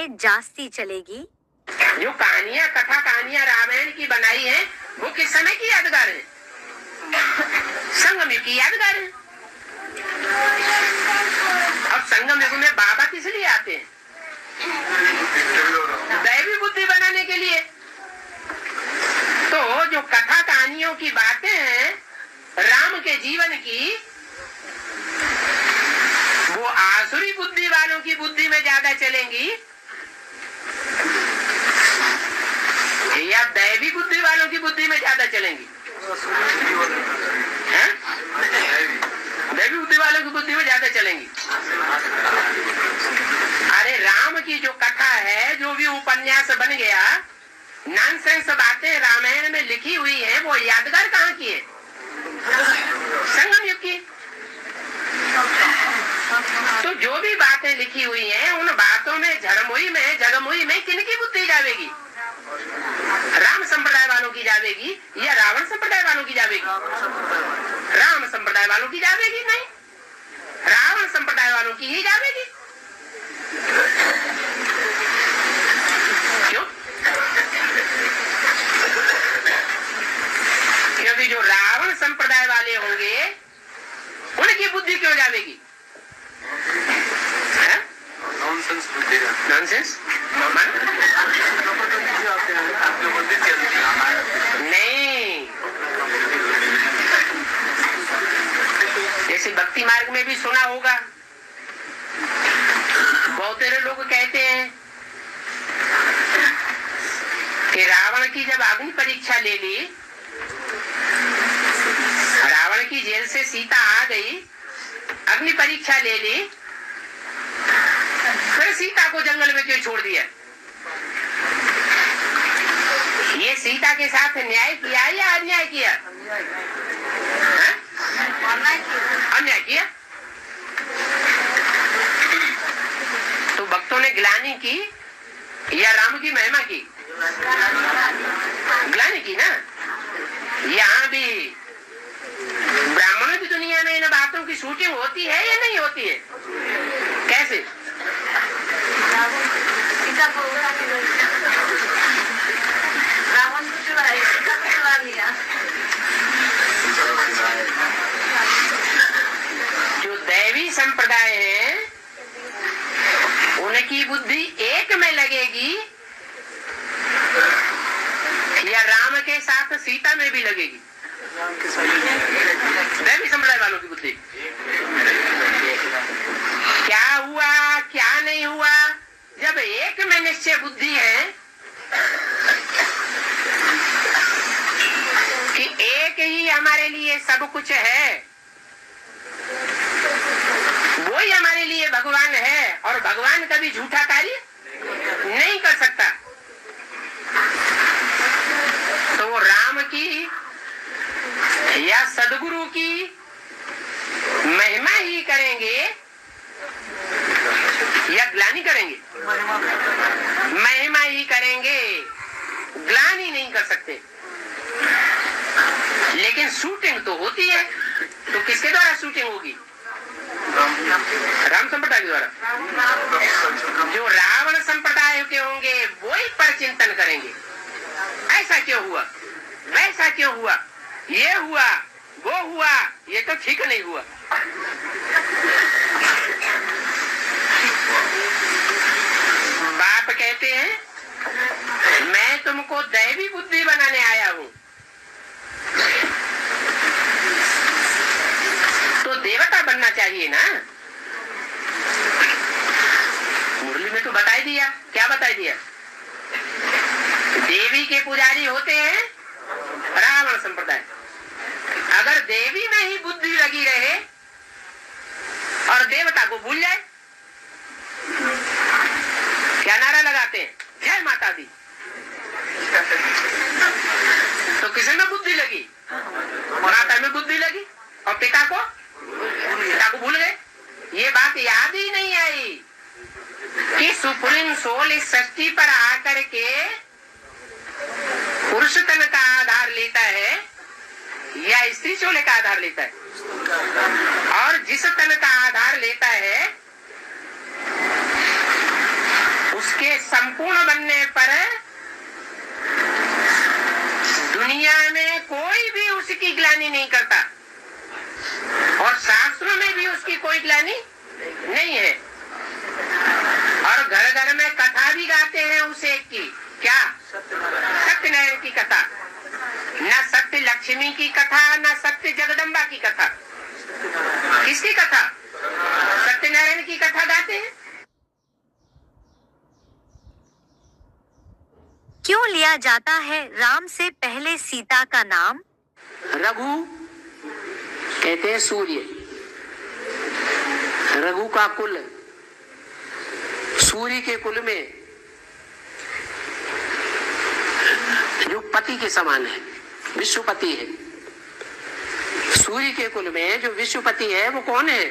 में जास्ती चलेगी। जो कहानियां कथा कहानियां रामायण की बनाई है वो किस समय की यादगार है? संगम युग की यादगार है। अब संगम युग में बाबा किस लिए आते हैं? दैवी बुद्धि बनाने के लिए। तो जो कथा कहानियों की बातें हैं राम के जीवन की, वो आसुरी बुद्धि वालों की बुद्धि में ज्यादा चलेंगी या दैवी बुद्धि वालों की बुद्धि में ज्यादा चलेंगी? दैवी बुद्धि वालों की बुद्धि में ज्यादा चलेंगी। अरे राम की जो कथा है, जो भी उपन्यास बन गया, नॉनसेंस बातें रामायण में लिखी हुई हैं, वो यादगार कहाँ की है? संगम युग की। तो जो भी बातें लिखी हुई हैं, उन बातों में झरमुई में जगमुई में किनकी बुद्धि जावेगी? राम संप्रदाय वालों की जावेगी या रावण संप्रदाय वालों की जावेगी? राम संप्रदाय वालों की जावेगी। नहीं, रावण संप्रदाय वालों की ही जावेगी। क्यों? क्योंकि जो रावण संप्रदाय वाले होंगे उनकी बुद्धि क्यों जावेगी? नॉनसेंस नहीं। जैसे भक्ति मार्ग में भी सुना होगा, बहुत सारे लोग कहते हैं कि रावण की जब अग्नि परीक्षा ले ली, रावण की जेल से सीता आ गई, अग्नि परीक्षा ले ली, फिर सीता को जंगल में क्यों छोड़ दिया? ये सीता के साथ न्याय किया या अन्याय किया? अन्याय किया। तो भक्तों ने ग्लानि की या राम की महिमा की? ग्लानि की ना। यहाँ भी ब्राह्मणों की दुनिया में इन बातों की शूटिंग होती है या नहीं होती है? कैसे? जो दैवी संप्रदाय है उनकी बुद्धि एक में लगेगी या राम के साथ सीता में भी लगेगी? दैवी संप्रदाय वालों की बुद्धि। क्या हुआ क्या नहीं हुआ, जब एक में निश्चय बुद्धि है कि एक ही हमारे लिए सब कुछ है, वो ही हमारे लिए भगवान है, और भगवान कभी झूठा कार्य नहीं कर सकता, तो वो राम की या सदगुरु की महिमा ही करेंगे या ग्लानि करेंगे? महिमा ही करेंगे, ग्लानि नहीं कर सकते। लेकिन शूटिंग तो होती है, तो किसके द्वारा शूटिंग होगी? राम संप्रदाय के द्वारा। जो रावण संप्रदाय के होंगे वो ही पर चिंतन करेंगे, ऐसा क्यों हुआ, वैसा क्यों हुआ, ये हुआ वो हुआ, ये तो ठीक नहीं हुआ। बाप कहते हैं मैं तुमको दैवी बुद्धि बनाने आया हूँ, तो देवता बनना चाहिए ना। मुरली में तो बता दिया, क्या बता दिया? देवी के पुजारी होते हैं रावण संप्रदाय। अगर देवी में ही बुद्धि लगी रहे और देवता को भूल जाए, क्या नारा लगाते हैं? जय माता दी। तो किसी में बुद्धि लगी? माता में बुद्धि लगी, और पिता को भूल गए। ये बात याद ही नहीं आई कि सुप्रीम सोल इस सृष्टि पर आकर के पुरुष तन का आधार लेता है या स्त्री चोले का आधार लेता है, और जिस तन का आधार लेता है उसके के संपूर्ण बनने पर दुनिया में कोई भी उसकी ग्लानि नहीं करता और शास्त्रों में भी उसकी कोई ग्लानि नहीं है। और घर घर में कथा भी गाते हैं उस एक की, क्या? सत्यनारायण की कथा। न सत्य लक्ष्मी की कथा, न सत्य जगदम्बा की कथा। किसकी कथा? सत्यनारायण की कथा गाते हैं। क्यों लिया जाता है राम से पहले सीता का नाम? रघु कहते हैं सूर्य, रघु का कुल सूर्य के कुल में जो पति के समान है, विश्वपति है। सूर्य के कुल में जो विश्वपति है वो कौन है?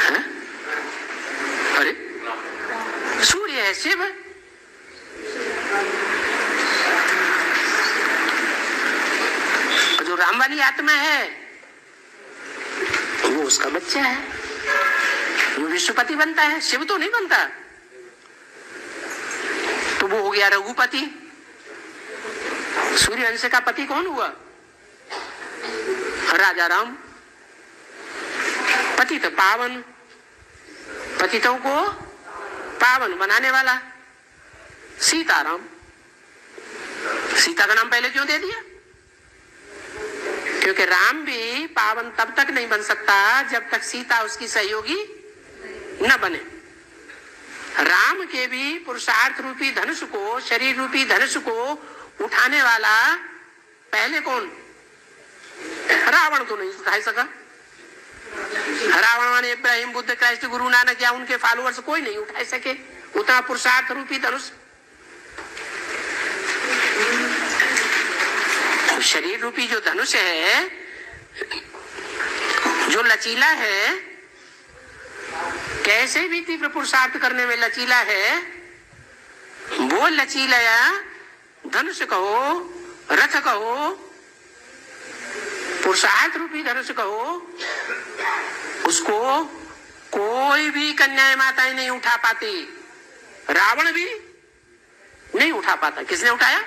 है? अरे सूर्य है, शिव। जो राम वाली आत्मा है वो उसका बच्चा है, जो विश्वपति बनता है, शिव तो नहीं बनता। तो वो हो गया रघुपति। सूर्यवंश का पति कौन हुआ? राजा राम। पतित पावन, पतितों को पावन बनाने वाला सीताराम। सीता का नाम पहले क्यों दे दिया? क्योंकि राम भी पावन तब तक नहीं बन सकता जब तक सीता उसकी सहयोगी न बने। राम के भी पुरुषार्थ रूपी धनुष को, शरीर रूपी धनुष को उठाने वाला पहले कौन? रावण तो नहीं उठा सका। रावण माने इब्राहिम, बुद्ध, क्राइस्ट, गुरु नानक या उनके फॉलोअर्स कोई नहीं उठा सके उतना पुरुषार्थ रूपी धनुष। तो शरीर रूपी जो धनुष है, जो लचीला है, कैसे भी तीव्र पुरुषार्थ करने में लचीला है, वो लचीला धनुष कहो, रथ कहो, पुरुषार्थ रूपी धनुष कहो, उसको कोई भी कन्याएं माताएं नहीं उठा पाती। रावण भी नहीं उठा पाता। किसने उठाया?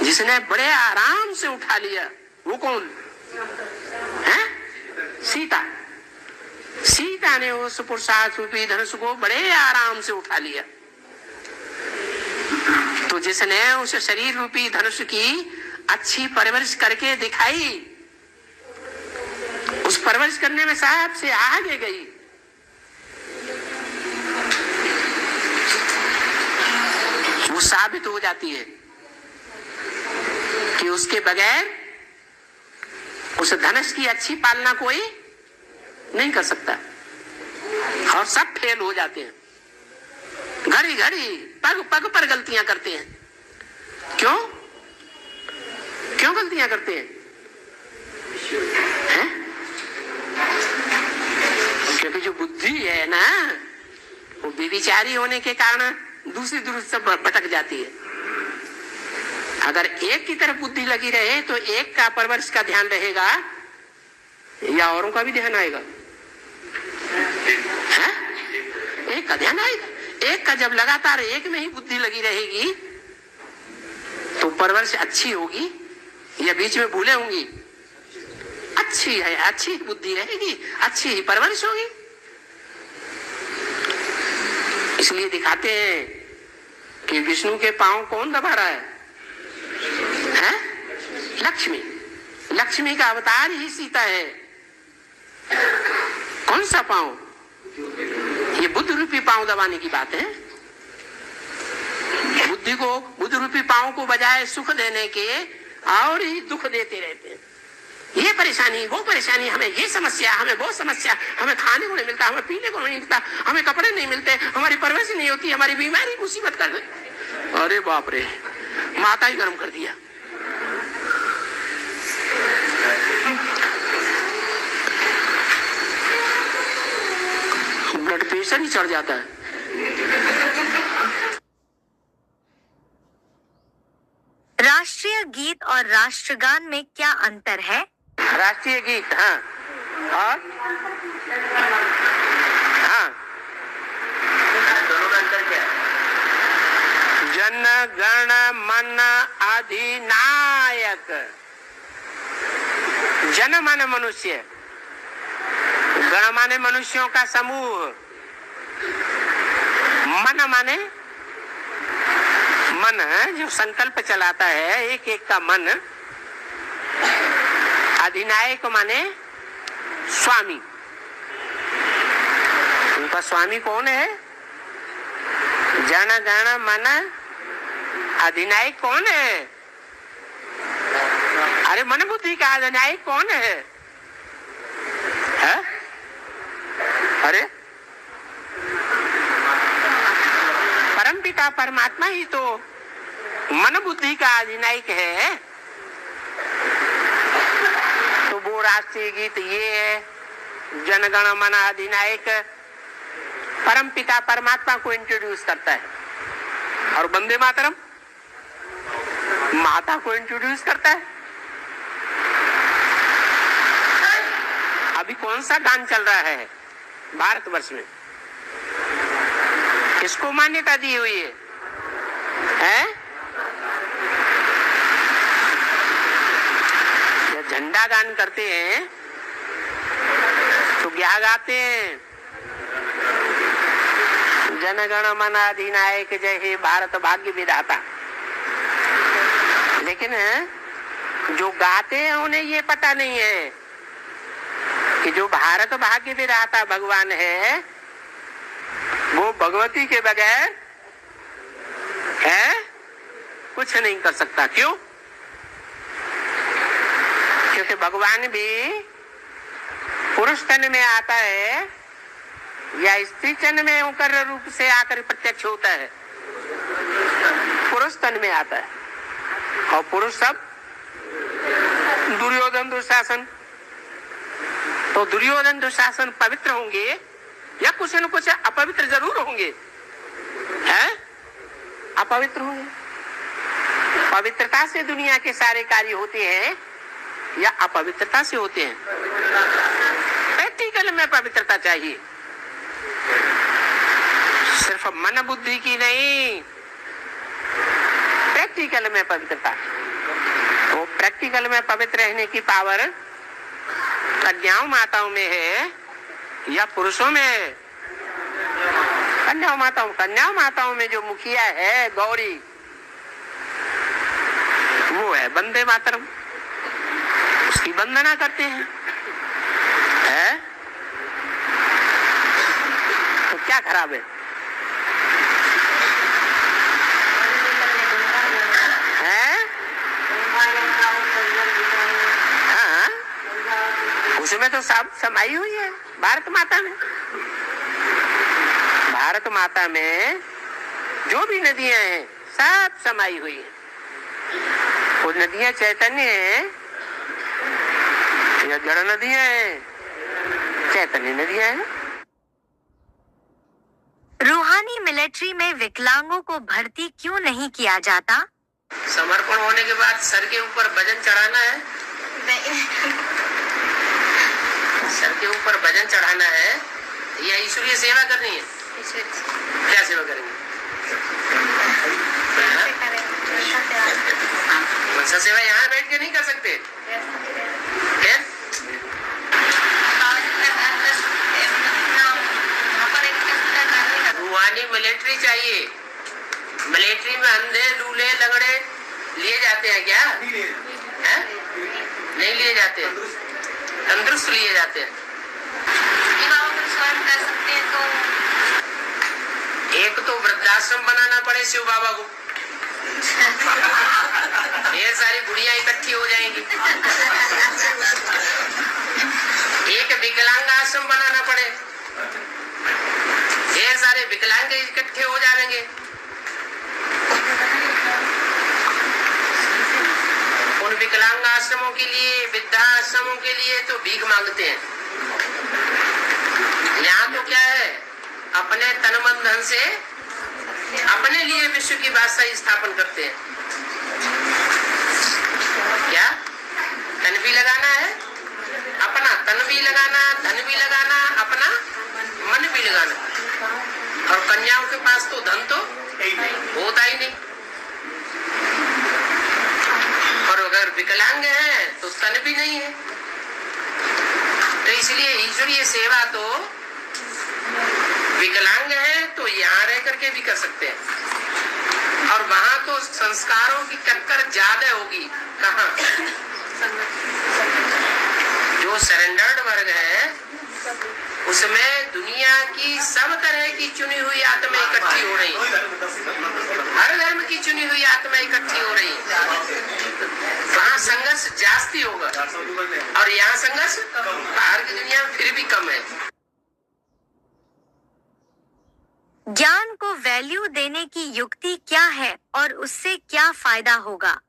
जिसने बड़े आराम से उठा लिया। वो कौन है? सीता। सीता ने उस पुरुषार्थ रूपी धनुष को बड़े आराम से उठा लिया। तो जिसने उस शरीर रूपी धनुष की अच्छी परवरिश करके दिखाई, उस परवरिश करने में साहब से आगे गई, वो साबित हो जाती है कि उसके बगैर उस धनुष की अच्छी पालना कोई नहीं कर सकता। और सब फेल हो जाते हैं, घड़ी घड़ी पग पग पर गलतियां करते हैं। क्यों क्यों गलतियां करते हैं? क्योंकि जो बुद्धि है ना, वो बेविचारी होने के कारण दूसरी सब भटक जाती है। अगर एक की तरफ बुद्धि लगी रहे तो एक का परवरिश का ध्यान रहेगा या औरों का भी ध्यान आएगा? है? एक का ध्यान आएगा। एक का जब लगातार एक में ही बुद्धि लगी रहेगी तो परवरिश अच्छी होगी या बीच में भूले होंगी? अच्छी है, अच्छी बुद्धि रहेगी, अच्छी ही परवरिश होगी। इसलिए दिखाते हैं कि विष्णु के पांव कौन दबा रहा है? लक्ष्मी। लक्ष्मी का अवतार ही सीता है। कौन सा पांव? ये बुद्ध रूपी पांव दबाने की बात है। बुद्धि को, बुद्ध रूपी पांव को बजाय सुख देने के और ही दुख देते रहते हैं। ये परेशानी, वो परेशानी, हमें ये समस्या, हमें वो समस्या, हमें खाने को नहीं मिलता, हमें पीने को नहीं मिलता, हमें कपड़े नहीं मिलते, हमारी परवरिश नहीं होती, हमारी बीमारी मुसीबत कर दे। अरे बाप रे, माता ही गर्म कर दिया। ब्लड प्रेशर ही चढ़ जाता है। राष्ट्रीय गीत और राष्ट्रगान में क्या अंतर है? राष्ट्रीय गीत, हाँ, और हाँ, गण मन अधिनायक। जन माने मनुष्य, गण माने मनुष्यों का समूह, मन माने मन जो संकल्प चलाता है, एक एक का मन। अधिनायक माने स्वामी। उनका स्वामी कौन है? जन गण मन अधिनायक कौन है? अरे मन बुद्धि का अधिनायक कौन है? अरे परमपिता परमात्मा ही तो मन बुद्धि का अधिनायक है। तो वो राष्ट्रीय गीत ये है, जनगण मन अधिनायक परमपिता परमात्मा को इंट्रोड्यूस करता है, और वंदे मातरम माता को इंट्रोड्यूस करता है। अभी कौन सा गान चल रहा है भारतवर्ष में? किसको मान्यता दी हुई है? जब झंडा गान करते हैं तो क्या गाते हैं? जनगण मन अधिनायक जय हे भारत भाग्य विधाता। लेकिन जो गाते हैं उन्हें ये पता नहीं है कि जो भारत भाग्य विधाता भगवान है वो भगवती के बगैर है कुछ नहीं कर सकता। क्यों? क्योंकि भगवान भी पुरुष तन में आता है या स्त्री तन में होकर रूप से आकर प्रत्यक्ष होता है। पुरुष तन में आता है, और पुरुष सब दुर्योधन दुशासन। तो दुर्योधन दुशासन पवित्र होंगे या कुछ न कुछ अपवित्र जरूर होंगे, हैं? अपवित्र होंगे। पवित्रता से दुनिया के सारे कार्य होते हैं या अपवित्रता से होते हैं? प्रैक्टिकल में पवित्रता चाहिए, सिर्फ मन बुद्धि की नहीं, प्रैक्टिकल में पवित्रता। वो प्रैक्टिकल में पवित्र रहने की पावर कन्याओं माताओं में है या पुरुषों में है? कन्याओं माताओं में जो मुखिया है गौरी, वो है वंदे मातरम, उसकी वंदना करते हैं, है? तो क्या खराब है? हाँ, उसमें तो सब समाई हुई है भारत माता में। भारत माता में जो भी नदियां हैं सब समाई हुई है। वो नदियां चैतन्य है या जड़ नदियां हैं? चैतन्य नदियां हैं। रूहानी मिलिट्री में विकलांगों को भर्ती क्यों नहीं किया जाता? समर्पण होने के बाद सर के ऊपर वजन चढ़ाना है। सर के ऊपर वजन चढ़ाना है या ईश्वरीय सेवा करनी है? क्या सेवा करेंगे? मनसा सेवा यहाँ बैठ के नहीं कर सकते? रूहानी मिलिट्री चाहिए। मिलिट्री में अंधे लूले लगड़े लिए जाते हैं क्या? नहीं लिए जाते, तंदुरुस्त लिए जाते हैं। कर सकते हैं तो एक तो वृद्धाश्रम बनाना पड़े शिव बाबा को, ढेर सारी बुढ़ियां इकट्ठी हो जाएंगी। एक विकलांग आश्रम बनाना पड़े, ढेर सारे विकलांग इकट्ठे हो जाएंगे। उन विकलांग आश्रमों के लिए, वृद्धाश्रमों के लिए तो भीख मांगते हैं। यहाँ तो क्या है, अपने तन मन धन से अपने लिए विश्व की बादशाही स्थापन करते हैं। क्या तन भी लगाना है, अपना तन भी लगाना, धन भी लगाना, अपना मन भी लगाना। और कन्याओं के पास तो धन तो होता ही नहीं, विकलांग हैं तो स्तन भी नहीं है। तो इसलिए ईश्वरीय सेवा तो विकलांग है तो यहाँ रह करके भी कर सकते हैं, और वहां तो संस्कारों की टक्कर ज्यादा होगी। कहाँ? जो सरेंडर्ड वर्ग है उसमें दुनिया की सब तरह की चुनी हुई आत्मा इकट्ठी हो रही, हर धर्म की चुनी हुई आत्मा इकट्ठी हो रही। वहाँ संघर्ष जास्ती होगा और यहाँ संघर्ष बाहर की दुनिया में फिर भी कम है। ज्ञान को वैल्यू देने की युक्ति क्या है और उससे क्या फायदा होगा?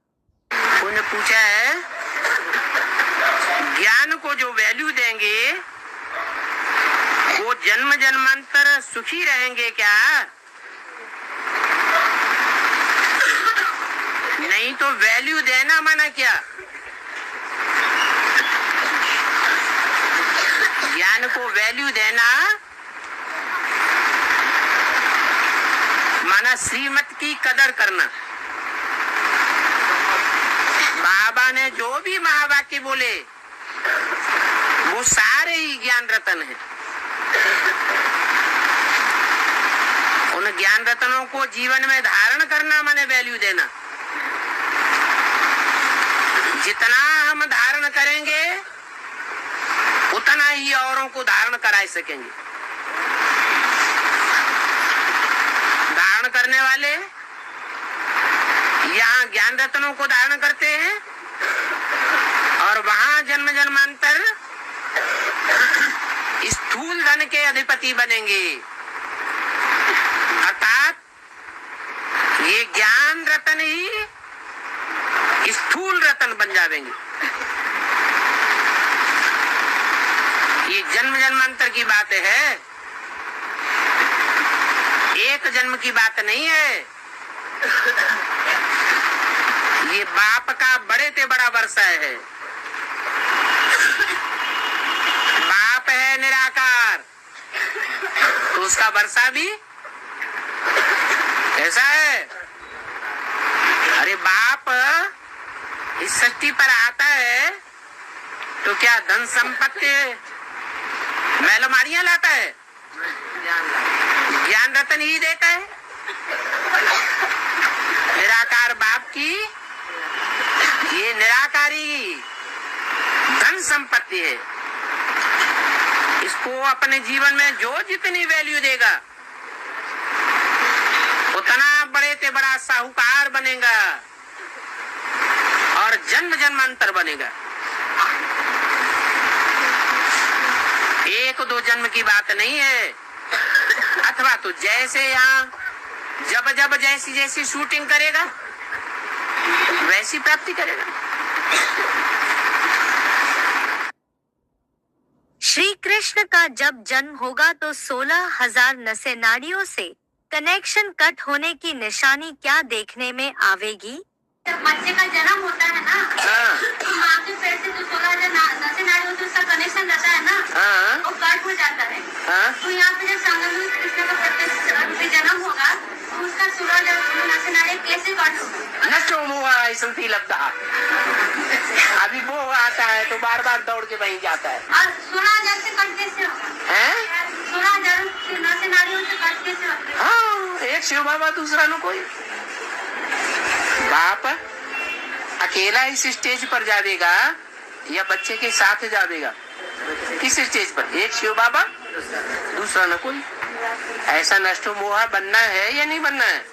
उन्होंने पूछा है, ज्ञान को जो वैल्यू देंगे वो जन्म जन्मांतर सुखी रहेंगे क्या? नहीं तो वैल्यू देना माना क्या? ज्ञान को वैल्यू देना माना श्रीमत की कदर करना। बाबा ने जो भी महावाक्य बोले वो सारे ही ज्ञान रतन हैं। उन ज्ञान रत्नों को जीवन में धारण करना माने वैल्यू देना। जितना हम धारण करेंगे उतना ही औरों को धारण करा सकेंगे। धारण करने वाले यहाँ ज्ञान रत्नों को धारण करते हैं और वहाँ जन्म जन्मांतर स्थूल धन के अधिपति बनेंगे। अर्थात ये ज्ञान रतन ही स्थूल रतन बन जाएंगे। ये जन्म जन्मांतर की बात है, एक जन्म की बात नहीं है। ये बाप का बड़े से बड़ा वर्षा है। बाप है निराकार तो उसका वर्षा भी ऐसा है। अरे बाप इस सृष्टि पर आता है तो क्या धन संपत्ति मैलमारियां लाता है? ज्ञान रतन ही देता है। निराकार बाप की ये निराकारी धन संपत्ति है। इसको अपने जीवन में जो जितनी वैल्यू देगा उतना बड़े से बड़ा साहूकार बनेगा और जन्म जन्मांतर बनेगा। एक दो जन्म की बात नहीं है। अथवा तो जैसे यहाँ जब जब जैसी जैसी शूटिंग करेगा वैसी प्राप्ति करेगा। श्री कृष्ण का जब जन्म होगा तो 16,000 नसें नाड़ियों से कनेक्शन कट होने की निशानी क्या देखने में आवेगी? जब बच्चे का जन्म होता है ना, तो माँ के पेट से जो 16,000 नसें नाड़ियों से उसका कनेक्शन रहता है ना, वो कट हो जाता है। तो यहाँ पे जब संगम में कृष्ण का प्रत्यक्ष जन्म होगा तो उसका 16,000 नसें नाड़ियाँ कैसे कट होगा? नष्टो मोहा ऐसी लगता है। अभी वो आता है तो बार बार दौड़ के वहीं जाता है। और 16,000 से कट कैसे होगा? 16,000 नसें नाड़ियों से कट कैसे होगा? हाँ, एक शिव बाबा दूसरा न कोई। बाप अकेला इस स्टेज पर जावेगा या बच्चे के साथ जावेगा? किस स्टेज पर? एक शिव बाबा दूसरा न कोई। ऐसा नष्ट मोहा बनना है या नहीं बनना है?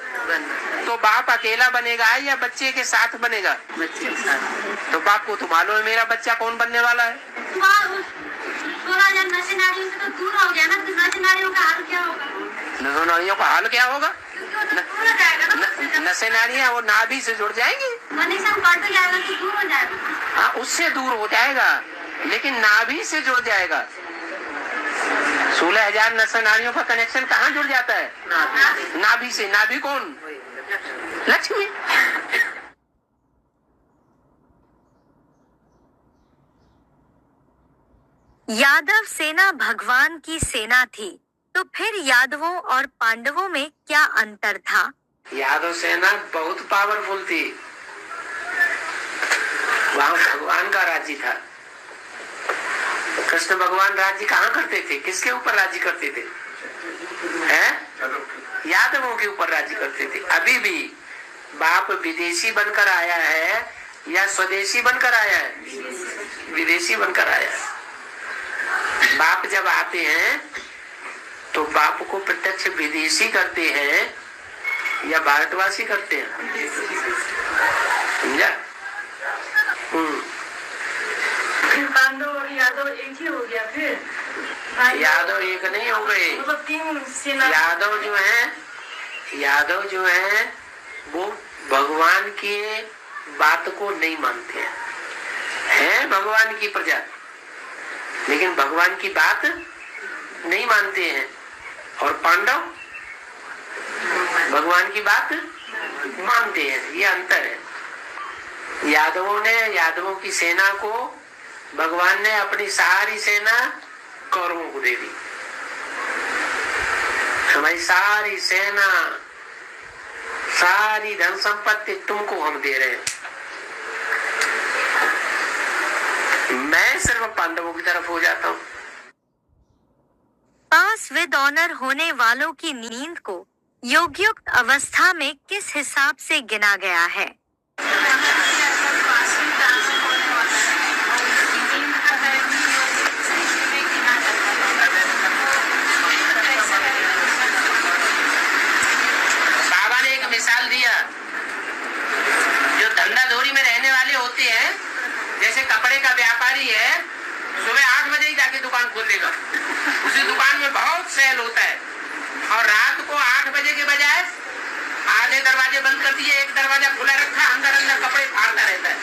तो बाप अकेला बनेगा या बच्चे के साथ बनेगा? बच्चे के साथ। तो बाप को तो मालूम है मेरा बच्चा कौन बनने वाला है। 16,000 नसें नाड़ियों से तो दूर हो गया ना, तो नसें नाड़ियों का हाल क्या होगा? नसें नाड़ियों का हाल क्या होगा? नसें नाड़ियाँ वो नाभि से जुड़ जाएंगी। कनेक्शन कट जाएगा तो दूर हो जाएगा। हाँ, उससे दूर हो जाएगा लेकिन नाभि से जुड़ जाएगा। 16,000 नसें नाड़ियों का कनेक्शन कहाँ जुड़ जाता है? नाभि से। नाभि कौन? लक्ष्मी। यादव सेना भगवान की सेना थी, तो फिर यादवों और पांडवों में क्या अंतर था? यादव सेना बहुत पावरफुल थी। वहां भगवान का राज्य था। कृष्ण भगवान राज्य कहाँ करते थे? किसके ऊपर राज्य करते थे? यादवों के ऊपर राज्य करते थे। अभी भी बाप विदेशी बनकर आया है या स्वदेशी बनकर आया है? विदेशी बनकर आया है। बाप जब आते हैं तो बाप को प्रत्यक्ष विदेशी करते हैं या भारतवासी करते हैं? समझा? फिर पांडव और यादव एक ही हो गया। फिर यादव एक नहीं हो गए। मतलब 3 सेना। यादव जो है वो भगवान की बात को नहीं मानते हैं, भगवान की प्रजा, लेकिन भगवान की बात नहीं मानते हैं। और पांडव भगवान की बात मानते हैं। ये अंतर है। यादवों की सेना को भगवान ने अपनी सारी सेना कौरवों को दे दी। हमारी सारी सेना, सारी धन संपत्ति तुमको हम दे रहे हैं। मैं सिर्फ पांडवों की तरफ हो जाता हूँ। पास विद ऑनर होने वालों की नींद को योगयुक्त अवस्था में किस हिसाब से गिना गया है? बाबा ने एक मिसाल दिया, जो धंधाधोरी में रहने वाले होते हैं, जैसे कपड़े का व्यापारी है, सुबह 8 बजे ही जाके दुकान खोल देगा। उसी दुकान में बहुत सेल होता है और रात को 8 बजे के बजाय आधे दरवाजे बंद कर दिए, एक दरवाजा खुला रखा, अंदर कपड़े फाड़ता रहता है,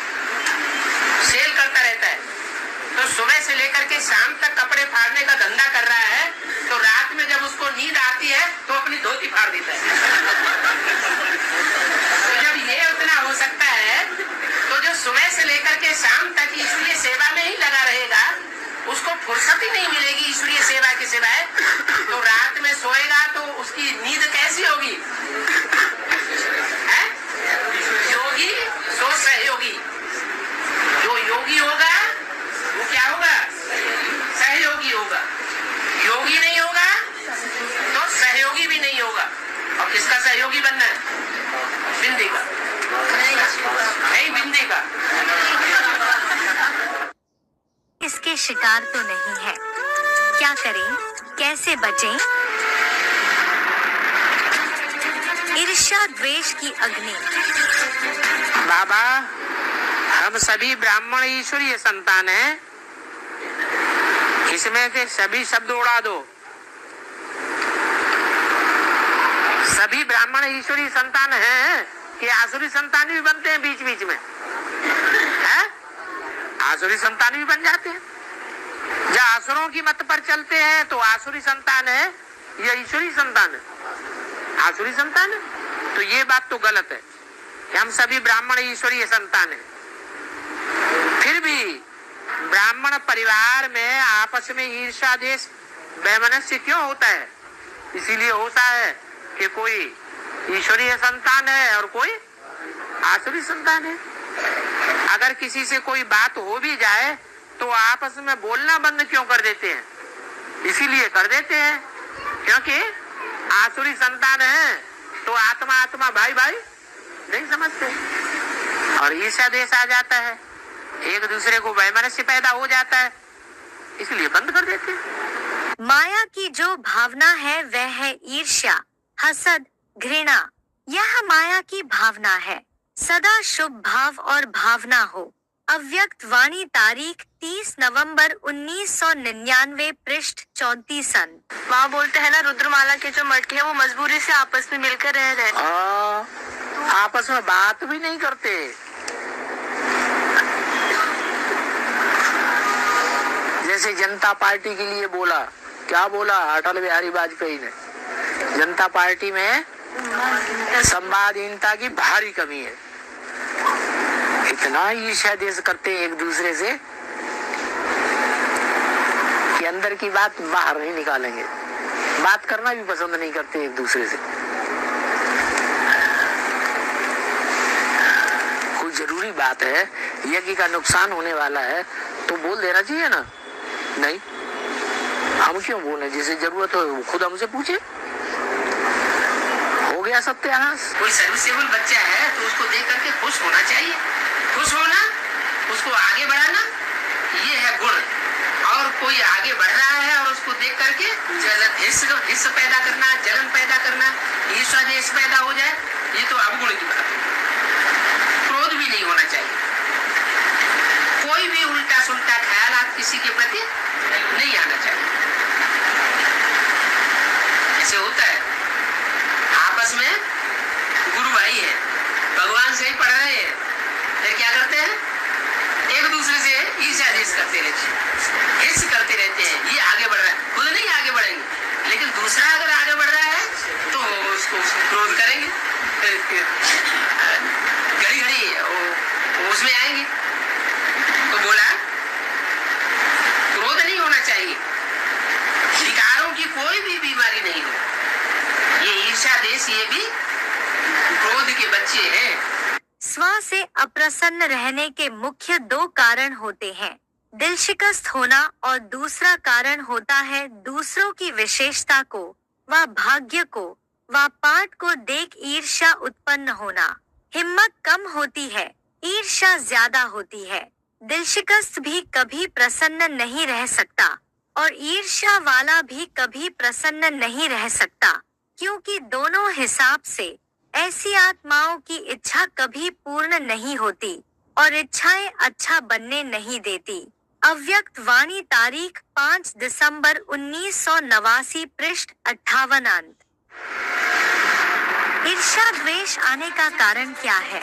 सेल करता रहता है। तो सुबह से लेकर के शाम तक कपड़े फाड़ने का धंधा कर रहा है, तो रात में जब उसको नींद आती है तो अपनी धोती फाड़ देता है। तो जब ये उतना हो सकता है, तो जो सुबह से लेकर के शाम तक ईश्वरीय सेवा में ही लगा रहेगा, उसको फुर्सत ही नहीं मिलेगी ईश्वरीय सेवा के सिवाय, तो रात में सोएगा तो उसकी नींद कैसी होगी? योगी सो सहयोगी। जो योगी होगा वो क्या होगा? सहयोगी होगा। योगी नहीं होगा तो सहयोगी भी नहीं होगा। और किसका सहयोगी बनना है? बिंदी का नहीं, बिंदी का। इसके शिकार तो नहीं है। क्या करें? कैसे बचें? ईर्ष्या द्वेष की अग्नि। बाबा, हम सभी ब्राह्मण ईश्वरीय संतान हैं, इसमें से सभी शब्द उड़ा दो। सभी ब्राह्मण ईश्वरीय संतान हैं कि आसुरी संतान भी बनते हैं बीच बीच में? है? आसुरी संतान भी बन जाते हैं। जब आसुरों की मत पर चलते हैं तो आसुरी संतान है या ईश्वरीय संतान है? आसुरी संतान है। तो ये बात तो गलत है कि हम सभी ब्राह्मण ईश्वरीय संतान हैं। फिर भी ब्राह्मण परिवार में आपस में ईर्ष्या द्वेष वैमनस्य क्यों होता है? इसीलिए होता है कि कोई ईश्वरीय संतान है और कोई आसुरी संतान है। अगर किसी से कोई बात हो भी जाए तो आपस में बोलना बंद क्यों कर देते हैं? इसीलिए कर देते हैं क्योंकि आसुरी संतान है तो आत्मा आत्मा भाई भाई नहीं समझते और ईर्ष्या द्वेष आ जाता है, एक दूसरे को वैमनस्य पैदा हो जाता है, इसलिए बंद कर देते हैं। माया की जो भावना है वह है ईर्ष्या, हसद, घृणा। यह माया की भावना है। सदा शुभ भाव और भावना हो। अव्यक्त वाणी, तारीख 30 नवंबर 1999, पृष्ठ 34। वहाँ बोलते हैं ना, रुद्रमाला के जो मटके हैं वो मजबूरी से आपस में मिलकर रह रहे हैं। आपस में बात भी नहीं करते। जैसे जनता पार्टी के लिए बोला, क्या बोला अटल बिहारी वाजपेयी ने? जनता पार्टी में संवादहीनता की भारी कमी है। इतना ईर्ष्या द्वेष करते एक दूसरे से कि अंदर की बात बाहर नहीं निकालेंगे, बात करना भी पसंद नहीं करते एक दूसरे से। कोई जरूरी जरूरी बात है, यज्ञ का नुकसान होने वाला है तो बोल देना चाहिए ना। नहीं, हम क्यों बोले? जिसे जरूरत हो वो खुद हमसे पूछे। हो गया सत्यानाश। कोई सर्विसेबल बच्चा है तो उसको देख करके खुश होना चाहिए। खुश होना, उसको आगे बढ़ाना, ये है गुण। और कोई आगे बढ़ रहा है और उसको देख करके हिस्स पैदा करना, जलन पैदा करना, ईर्ष्या देश पैदा हो जाए, ये तो अवगुण की बात है। क्रोध भी नहीं होना चाहिए। कोई भी उल्टा सुल्टा ख्याल किसी के प्रति नहीं आना चाहिए। ऐसे होता है आपस में गुरु भाई है, भगवान से ही पढ़ रहे हैं, फिर क्या करते हैं? एक दूसरे से ईर्ष्या देश करते रहते हैं, हिस्स करते रहते हैं। ये आगे बढ़ रहा है, खुद नहीं आगे बढ़ेंगे, लेकिन दूसरा अगर आगे बढ़ रहा है तो उसको क्रोध करेंगे, घड़ी घड़ी उसमें आएंगे। तो बोला क्रोध नहीं होना चाहिए, विकारों की कोई भी बीमारी नहीं हो। ये ईर्ष्या देश, ये भी क्रोध के बच्चे हैं। स्व से अप्रसन्न रहने के मुख्य दो कारण होते हैं, दिल शिकस्त होना और दूसरा कारण होता है दूसरों की विशेषता को व भाग्य को व पाठ को देख ईर्ष्या उत्पन्न होना। हिम्मत कम होती है, ईर्ष्या ज्यादा होती है। दिल शिकस्त भी कभी प्रसन्न नहीं रह सकता और ईर्ष्या वाला भी कभी प्रसन्न नहीं रह सकता, क्योंकि दोनों हिसाब से ऐसी आत्माओं की इच्छा कभी पूर्ण नहीं होती और इच्छाएं अच्छा बनने नहीं देती। अव्यक्त वाणी, तारीख 5 दिसंबर 1989, पृष्ठ 58 अंत। ईर्ष्या द्वेष आने का कारण क्या है?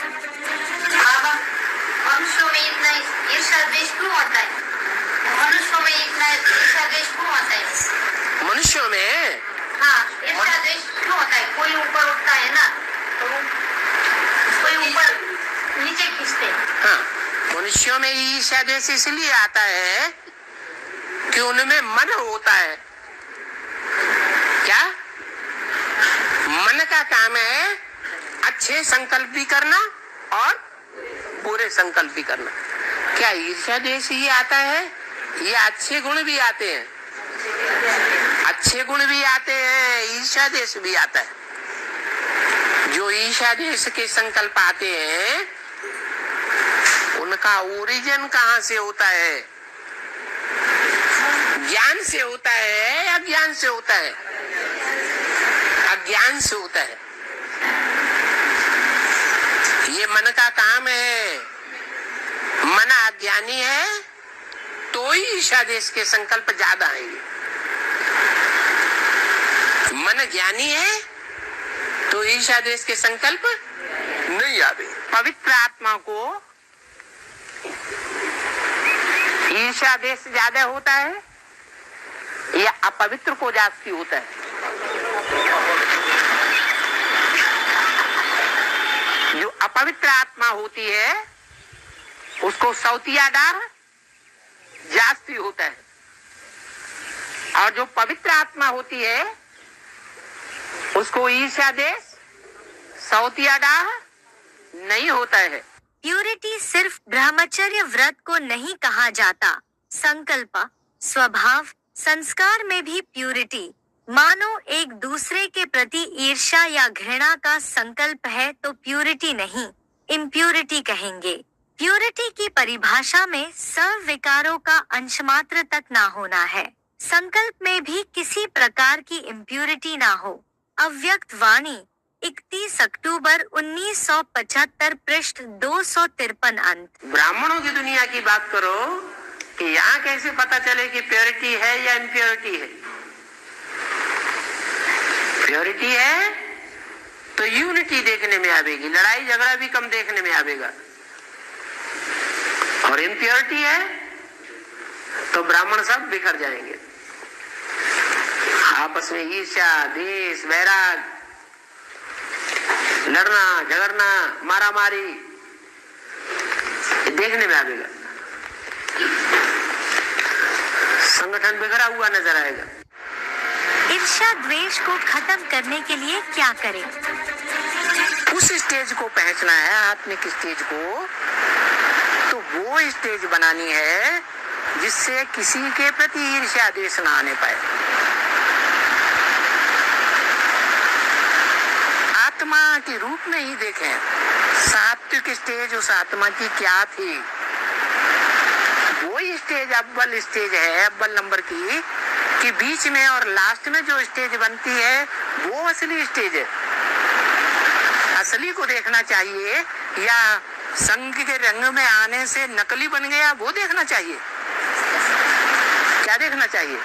मनुष्यों में इतना ईर्ष्या द्वेष क्यों होता है? मनुष्यों में इतना ईर्ष्या द्वेष क्यों होता है? मनुष्यों में हाँ, ईर्ष्या द्वेष क्यों होता है? कोई ऊपर उठता है ना, तो कोई ऊपर नीचे खींचते हैं। हाँ, मनुष्यों में ईर्ष्या द्वेष इसलिए आता है कि उनमें मन होता है। क्या? मन का काम है अच्छे संकल्प भी करना और बुरे संकल्प भी करना। क्या ईर्ष्या द्वेष ये आता है? ये अच्छे गुण भी आते हैं, अच्छे गुण भी आते हैं, ईर्ष्या द्वेष भी आता है। जो ईर्ष्या द्वेष के संकल्प आते हैं उनका ओरिजिन कहाँ से होता है? ज्ञान से होता है या अज्ञान से होता है? अज्ञान से होता है। ये मन का काम है। मन अज्ञानी है तो ही ईर्ष्या द्वेष के संकल्प ज्यादा आएंगे। मन ज्ञानी है तो ईर्ष्या द्वेष के संकल्प नहीं आते। पवित्र आत्मा को ईर्ष्या द्वेष ज्यादा होता है या अपवित्र को जास्ती होता है? जो अपवित्र आत्मा होती है उसको सौतिया डार जास्ती होता है, और जो पवित्र आत्मा होती है उसको ईर्ष्या द्वेष सौतिया डार नहीं होता है। प्यूरिटी सिर्फ ब्रह्मचर्य व्रत को नहीं कहा जाता, संकल्प, स्वभाव, संस्कार में भी प्यूरिटी। मानो एक दूसरे के प्रति ईर्ष्या या घृणा का संकल्प है तो प्यूरिटी नहीं, इम्प्यूरिटी कहेंगे। प्यूरिटी की परिभाषा में सविकारों का अंशमात्र तक ना होना है। संकल्प में भी किसी प्रकार की इम्प्यूरिटी ना हो। अव्यक्त वाणी, 31 अक्टूबर 1975, पृष्ठ 253 अंत। ब्राह्मणों की दुनिया की बात करो कि यहाँ कैसे पता चले कि प्योरिटी है या इम्प्योरिटी है? प्योरिटी है तो यूनिटी देखने में आवेगी, लड़ाई झगड़ा भी कम देखने में आवेगा, और इम्प्योरिटी है तो ब्राह्मण सब बिखर जाएंगे। आपस में ईर्ष्या, द्वेष, वैराग, लड़ना झगड़ना, मारा मारी देखने में आवेगा। संगठन बिखरा हुआ नजर आएगा। ईर्ष्या द्वेष को खत्म करने के लिए क्या करें? उस स्टेज को पहुंचना है, आत्मिक स्टेज को, तो वो स्टेज बनानी है जिससे किसी के प्रति ईर्ष्या द्वेष ना आने पाए। आत्मा के रूप में ही देखें, सात्विक स्टेज उस आत्मा की क्या थी, वो स्टेज अव्वल स्टेज है, अव्वल नंबर की, कि बीच में और लास्ट में जो स्टेज बनती है वो असली स्टेज है। असली को देखना चाहिए या संग के रंग में आने से नकली बन गया वो देखना चाहिए? क्या देखना चाहिए?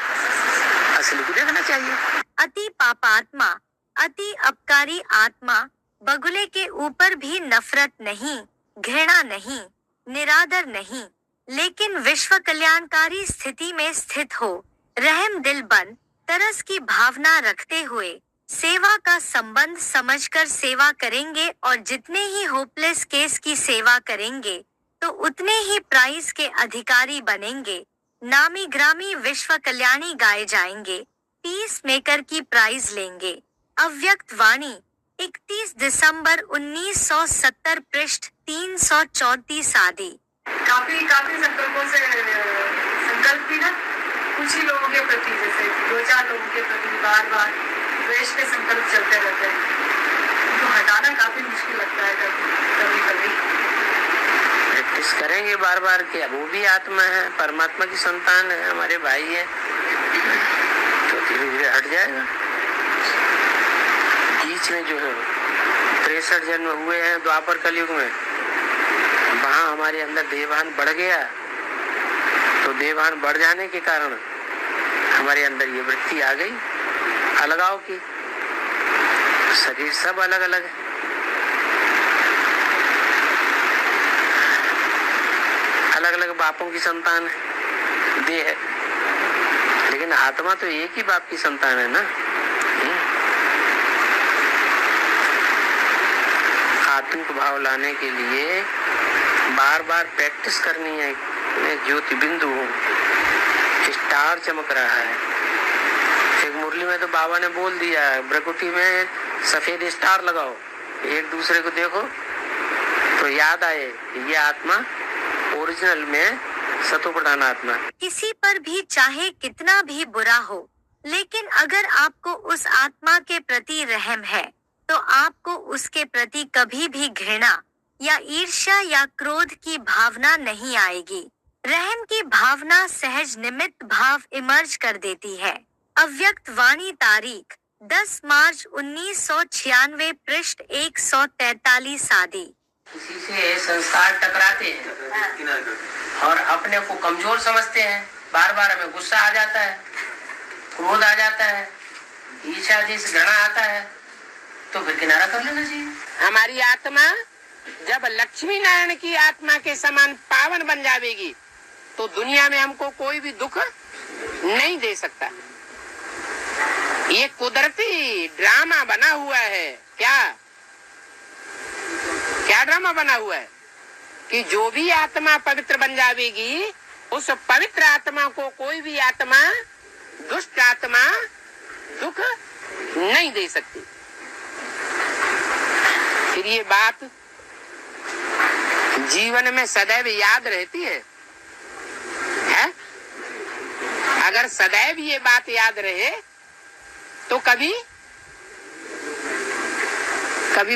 असली को देखना चाहिए। अति पापात्मा, अति अपकारी आत्मा बगुले के ऊपर भी नफरत नहीं, घृणा नहीं, निरादर नहीं, लेकिन विश्व कल्याणकारी स्थिति में स्थित हो, रहम दिल बन, तरस की भावना रखते हुए सेवा का संबंध समझकर सेवा करेंगे और जितने ही होपलेस केस की सेवा करेंगे तो उतने ही प्राइज के अधिकारी बनेंगे। नामी ग्रामी विश्व कल्याणी गाए जाएंगे, पीस मेकर की प्राइज लेंगे। अव्यक्त वाणी 31 दिसंबर 1970 पृष्ठ 334 आदि। काफी संकल्पों से संकल्प भी ना कुछ ही लोगों के प्रति, जैसे 2-4 लोगों के प्रति बार बार द्वेष के संकल्प चलते रहते हैं, तो हटाना काफी मुश्किल लगता है कभी। प्रैक्टिस करेंगे बार बार कि वो भी आत्मा है, परमात्मा की संतान है, हमारे भाई है, तो धीरे धीरे हट जाएगा। बीच में जो है 63 जन्म हुए हैं द्वापर कलयुग में, वहाँ हमारे अंदर देवभान बढ़ गया, तो देवभान बढ़ जाने के कारण हमारे अंदर ये वृत्ति आ गई अलगाव की। शरीर सब अलग अलग है, अलग अलग बापों की संतान है, देह है, लेकिन आत्मा तो एक ही बाप की संतान है ना। आत्मिक भाव लाने के लिए बार बार प्रैक्टिस करनी है। ज्योति बिंदु हूँ, स्टार चमक रहा है। एक मुरली में तो बाबा ने बोल दिया, ब्रकुटी में सफेद स्टार लगाओ, एक दूसरे को देखो तो याद आए ये आत्मा ओरिजिनल में सतो प्रधान आत्मा। किसी पर भी चाहे कितना भी बुरा हो, लेकिन अगर आपको उस आत्मा के प्रति रहम है तो आपको उसके प्रति कभी भी घृणा या ईर्ष्या या क्रोध की भावना नहीं आएगी। रहम की भावना सहज निमित्त भाव इमर्ज कर देती है। अव्यक्त वाणी तारीख 10 मार्च 1996 पृष्ठ 143 आदि। किसी से संस्कार टकराते हैं और अपने को कमजोर समझते हैं, बार बार हमें गुस्सा आ जाता है, क्रोध आ जाता है, ईर्ष्या जिस घृणा आता है, तो फिर किनारा कर लेना चाहिए। हमारी आत्मा जब लक्ष्मी नारायण की आत्मा के समान पावन बन जाएगी तो दुनिया में हमको कोई भी दुख नहीं दे सकता। ये कुदरती ड्रामा बना हुआ है। क्या ड्रामा बना हुआ है कि जो भी आत्मा पवित्र बन जाएगी उस पवित्र आत्मा को कोई भी आत्मा, दुष्ट आत्मा दुख नहीं दे सकती। फिर ये बात जीवन में सदैव याद रहती है? अगर सदैव ये बात याद रहे तो कभी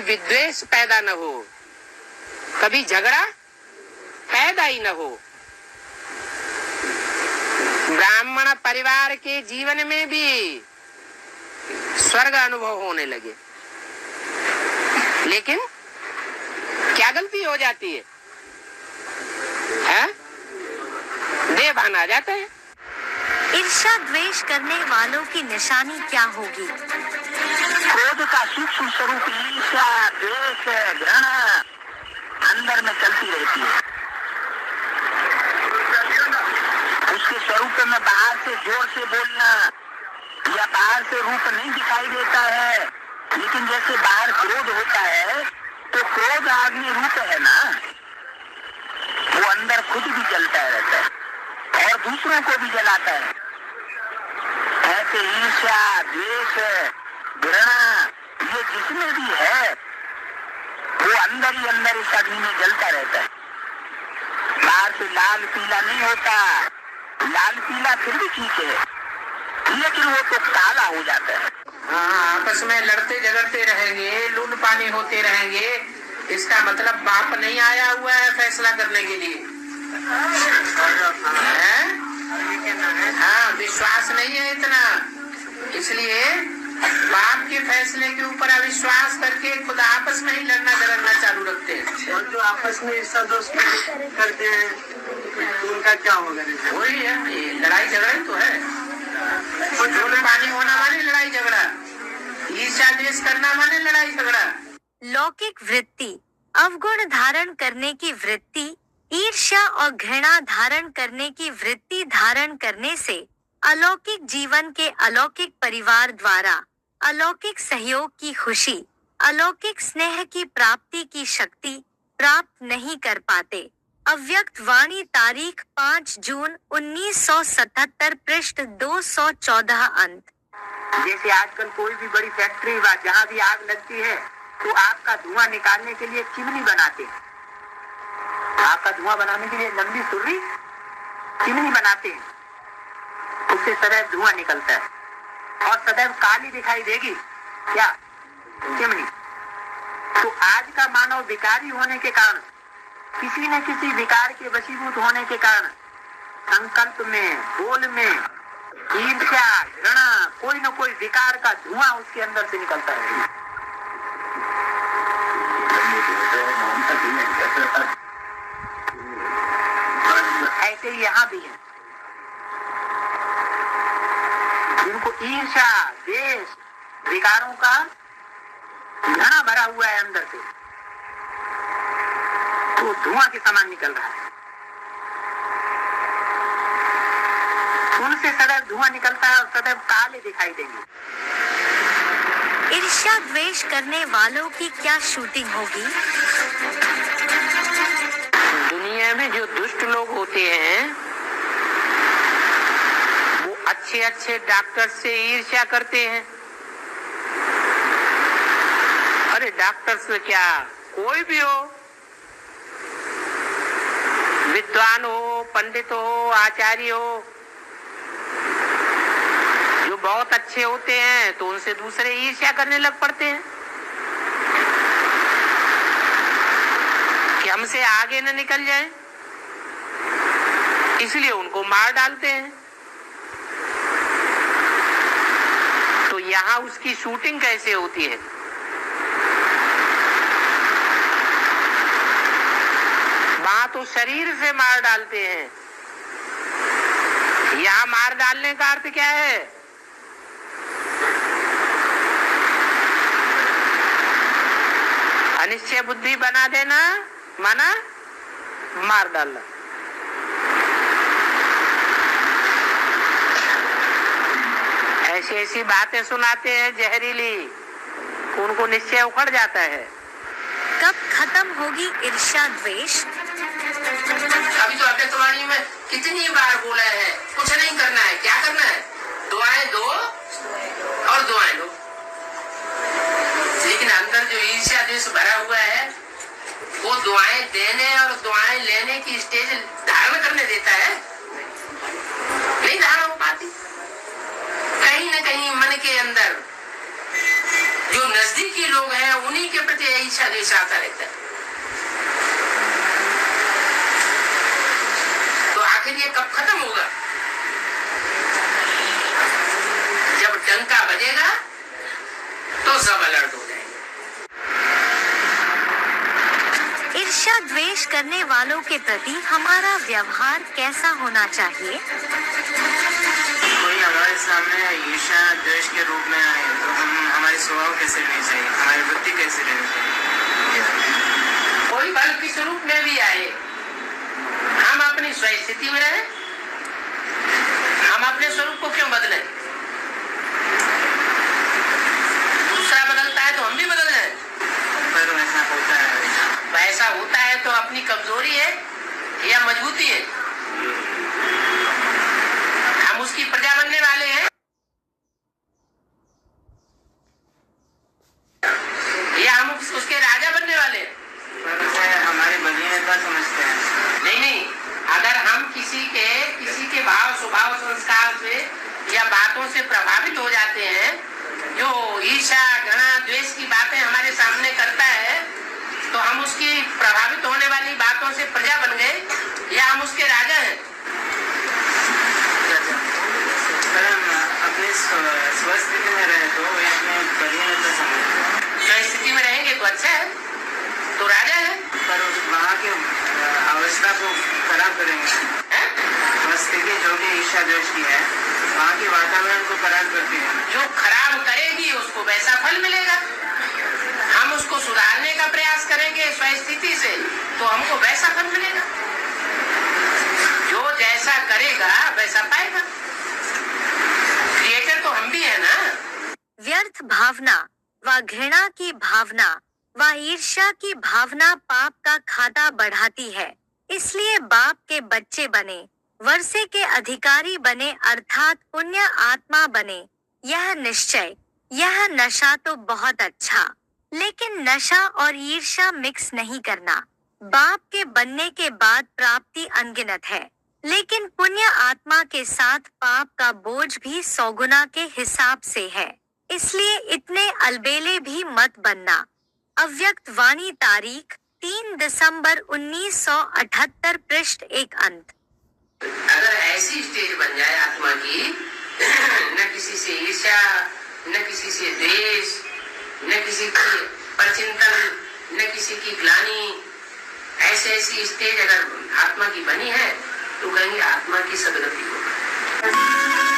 विद्वेष पैदा न हो, कभी झगड़ा पैदा ही न हो। ब्राह्मण परिवार के जीवन में भी स्वर्ग अनुभव होने लगे, लेकिन क्या गलती हो जाती है? देवभान आ जाता है। ईर्ष्या द्वेष करने वालों की निशानी क्या होगी? क्रोध का सूक्ष्म स्वरूप ईर्ष्या, द्वेष, घृणा अंदर में चलती रहती है। उसके स्वरूप में बाहर से जोर से बोलना या बाहर से रूप नहीं दिखाई देता है, लेकिन जैसे बाहर क्रोध होता है तो क्रोध अग्नि रूप है ना, वो अंदर खुद भी जलता रहता है और दूसरों को भी जलाता है। ऐसे ईर्ष्या, द्वेष, घृणा ये जिसमें भी है अंदर ही अंदर इस अग्नि में जलता रहता है। बाहर से लाल पीला नहीं होता, लाल पीला फिर भी ठीक है, लेकिन वो तो काला हो जाता है। हाँ, आपस में लड़ते झगड़ते रहेंगे, लूट पानी होते रहेंगे, इसका मतलब बाप नहीं आया हुआ है फैसला करने के लिए। हाँ, विश्वास नहीं है इतना, इसलिए बाप के फैसले के ऊपर अविश्वास करके खुद आपस में ही लड़ना झगड़ना चालू रखते हैं। और जो आपस में ईर्ष्या दोष करते हैं तो उनका क्या होगा? वही है, ये लड़ाई झगड़ा ही तो है। लूट पानी होना माने लड़ाई झगड़ा, ईर्ष्या द्वेष करना माने लड़ाई झगड़ा। लौकिक वृत्ति, अवगुण धारण करने की वृत्ति, ईर्ष्या और घृणा धारण करने की वृत्ति धारण करने से अलौकिक जीवन के अलौकिक परिवार द्वारा अलौकिक सहयोग की खुशी, अलौकिक स्नेह की प्राप्ति की शक्ति प्राप्त नहीं कर पाते। अव्यक्त वाणी, तारीख 5 जून 1977, पृष्ठ 214 अंत। जैसे आजकल कोई भी बड़ी फैक्ट्री व जहाँ भी आग लगती है तो आग का धुआं निकालने के लिए चिमनी बनाते हैं। आग का धुआं बनाने के लिए लंबी सुर्री चिमनी बनाते हैं, उससे सदैव धुआं निकलता है और सदैव काली दिखाई देगी क्या चिमनी। तो आज का मानव विकारी होने के कारण, किसी न किसी विकार के वशीभूत होने के कारण संकल्प में, बोल में ईर्ष्या, घृणा, कोई न कोई विकार का धुआं उसके अंदर से निकलता है। ऐसे ही यहाँ भी है, जिनको ईर्ष्या, द्वेष, विकारों का घना भरा हुआ है अंदर से, तो धुआं के समान निकल रहा है। उनसे सदैव धुआं निकलता है और सदैव काले दिखाई देंगे। ईर्ष्या द्वेष करने वालों की क्या शूटिंग होगी? दुनिया में जो दुष्ट लोग होते हैं वो अच्छे अच्छे डॉक्टर से ईर्ष्या करते हैं। अरे डॉक्टर से क्या, कोई भी हो, विद्वान हो, पंडित हो, आचार्य हो, जो बहुत अच्छे होते हैं तो उनसे दूसरे ईर्ष्या करने लग पड़ते हैं कि हमसे आगे न निकल जाए, इसलिए उनको मार डालते हैं। तो यहाँ उसकी शूटिंग कैसे होती है? वहां तो शरीर से मार डालते हैं, यहाँ मार डालने का अर्थ क्या है? अनिश्चय बुद्धि बना देना माना मार डालना। ऐसी ऐसी बातें सुनाते हैं जहरीली, उनको निश्चय उखड़ जाता है। कब खत्म होगी ईर्ष्या द्वेष? अभी तो अव्यक्तवाणी में कितनी बार बोला है, कुछ नहीं करना है, क्या करना है? दुआएं दो और दुआएं लो। लेकिन अंदर जो ईर्ष्या द्वेष भरा हुआ है वो दुआएं देने और दुआएं लेने की स्टेज धारण करने देता है, नहीं धारण हो पाती। कहीं न कहीं मन के अंदर जो नजदीकी लोग हैं उन्हीं के प्रति ईर्ष्या द्वेष आता रहता है। तो आखिर ये कब खत्म होगा? जब डंका बजेगा तो सब अलर्ट हो जाएंगे। ईर्ष्या द्वेष करने वालों के प्रति हमारा व्यवहार कैसा होना चाहिए? कोई हमारे सामने ईर्ष्या द्वेष के रूप में आए तो हम हमारे स्वभाव कैसे रहनी चाहिए, हमारी वृत्ति कैसे रहनी चाहिए? कोई बल के स्वरूप में भी आए, हम अपनी स्वस्थिति में रहे, हम अपने स्वरूप को क्यों बदलें? दूसरा बदलता है तो हम भी बदल जाए। पर ऐसा होता है, ऐसा होता है तो अपनी कमजोरी है या मजबूती है? हम उसकी प्रजा बनने वाले हैं या हम उसके राजा बनने वाले हैं? से प्रभावित हो जाते हैं, जो ईर्ष्या घृणा द्वेष की बातें हमारे सामने करता है, तो हम उसकी प्रभावित होने वाली बातों से प्रजा बन गए या हम उसके राजा हैं? अपनी स्वस्थिति में रहे तो वे अपने बलियां समझते। स्वस्थिति में रहेंगे तो अच्छा है, तो राजा है। पर वहाँ के अवस्था को खराब करेंगे, स्थिति जो भी ईर्ष्या द्वेष की है, वहाँ के वातावरण को खराब करती है। जो खराब करेगी उसको वैसा फल मिलेगा। हम उसको सुधारने का प्रयास करेंगे स्वस्थिति से, तो हमको वैसा फल मिलेगा। जो जैसा करेगा वैसा पाएगा। क्रिएटर तो हम भी है ना। व्यर्थ भावना व घृणा की भावना व ईर्ष्या की भावना पाप का खाता बढ़ाती है। इसलिए बाप के बच्चे बने, वर्षे के अधिकारी बने, अर्थात पुण्य आत्मा बने। यह निश्चय, यह नशा तो बहुत अच्छा, लेकिन नशा और ईर्ष्या मिक्स नहीं करना। बाप के बनने के बाद प्राप्ति अनगिनत है, लेकिन पुण्य आत्मा के साथ पाप का बोझ भी 100 गुना के हिसाब से है। इसलिए इतने अलबेले भी मत बनना। अव्यक्त वाणी, तारीख 3 दिसंबर 1978, पृष्ठ 1 अंत। अगर ऐसी स्टेज बन जाए आत्मा की, न किसी से ईर्ष्या, न किसी से द्वेष, न किसी की परचिंतन, न किसी की ग्लानि, ऐसी स्टेज अगर आत्मा की बनी है, तो कहेंगे आत्मा की सदगति होगी।